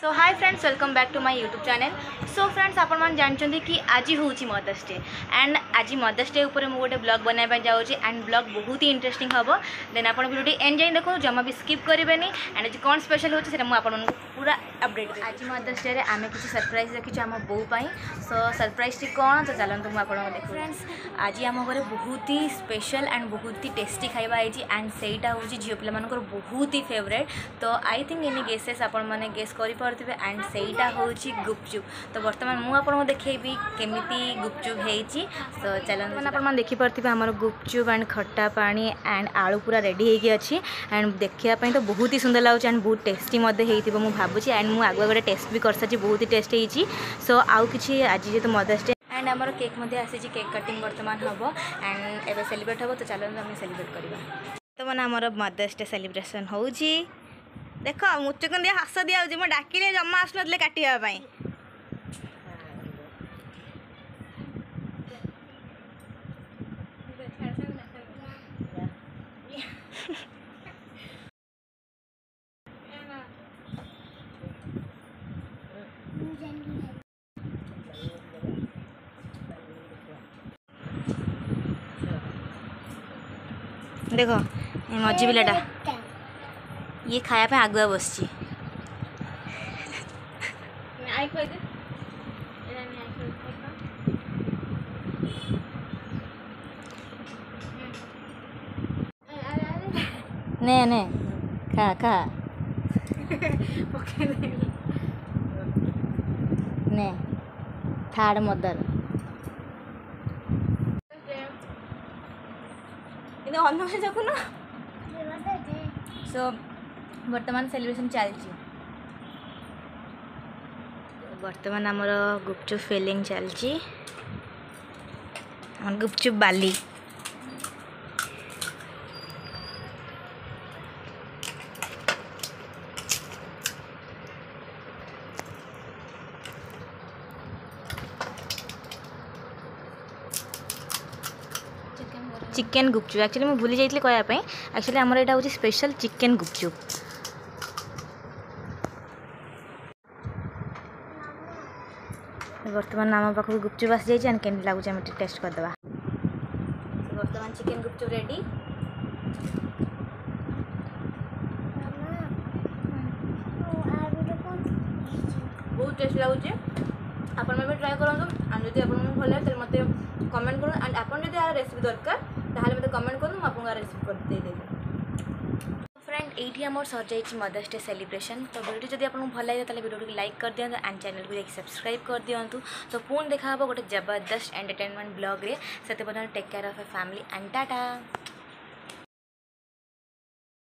So hi friends, welcome back to my YouTube channel. So friends, आपण मैंने जानते कि आज हूँ मदर्स डे एंड आज मदर्स डे उपर मुझे गोटे ब्लॉग बनाई जाऊँगी एंड ब्लॉग बहुत ही इंटरेस्टिंग हम। देन आप वीडियो एंड जाए देखो, जमा भी स्किप करेंगे एंड आज कौन स्पेशल होती है मुझे पूरा अपडेट। आज मदर्स डे आम किसी सरप्राइज रखी आम बो पाई। सो सरप्राइज टी कौन, तो चलते मुझे देख। फ्रेंड्स, आज आम घर बहुत ही स्पेशल एंड बहुत ही टेस्टी खाଇବା है एंड सेटा हूँ झील पिला बहुत ही फेवरेट। तो आई थिंक एनी गेसेस आपण मैंने गेस कर एंड सेटा हूँ गुपचुप। तो बर्तमान मुझे देखेबी केमिति गुपचुप होती। तो चलते मैंने आप देखिपे आमर गुपचुप एंड खट्टा पानी एंड आलू पूरा रेडी होगी अच्छी एंड देखापी तो बहुत ही सुंदर लगे एंड बहुत टेस्टी मुझे भावुँ एंड मुझे आगुआ गोटे टेस्ट भी कर सारी बहुत ही टेस्ट होती। सो आउ कि आज जेहतु मदर्स डे एंड आमर केक आसी केक कटिंग बर्तमान हम एंड एवं सेलिब्रेट हम। तो चलते आम सेलिब्रेट करवा। तो मैंने आमर मदर्स डे सेलिब्रेशन हो देख मुचुक दिया हस दिया मुझे डाकिले जमा आसुन काटापी। देख ये मझी पिलाटा ये खायापे आगुआ बस ने ने खा खा ने थार्ड मदर देखुन। सो बर्तमान सेलिब्रेशन चलती। बर्तमान आमर गुपचुप फिलिंग चलती गुपचुप बाली। चिकेन गुपचुप एक्चुअली मैं भूली जाइए कहवाई। एक्चुअली आमर यहाँ हूँ स्पेशल चिकेन गुपचुप। बर्तमान आम पाखक गुपचुप आसी जाए के लगुच आम टेस्ट करदे। बर्तमान चिकेन गुपचुप रेडी। बहुत टेस्ट लगुच। आपण भी ट्राए करूँ एंड जब आपको भल लगे मत कमेंट करूँ एंड आपन जब यार रेसिपी दरकार ताहले मत कमेंट करूँ मुझे रेसिपी कर देदेवी। फ्रेंड ये आम सर जाइए मदर्स डे सेलिब्रेशन। तो वीडियो जब आपको भल लगे वीडियो को लाइक कर दिखाँ एंड चैनल को जाकि सब्सक्राइब कर दिंतु। तो पुणी देखा गोटे जबरदस्त एंटरटेनमेंट ब्लॉग रे। से take care of a family and Tata.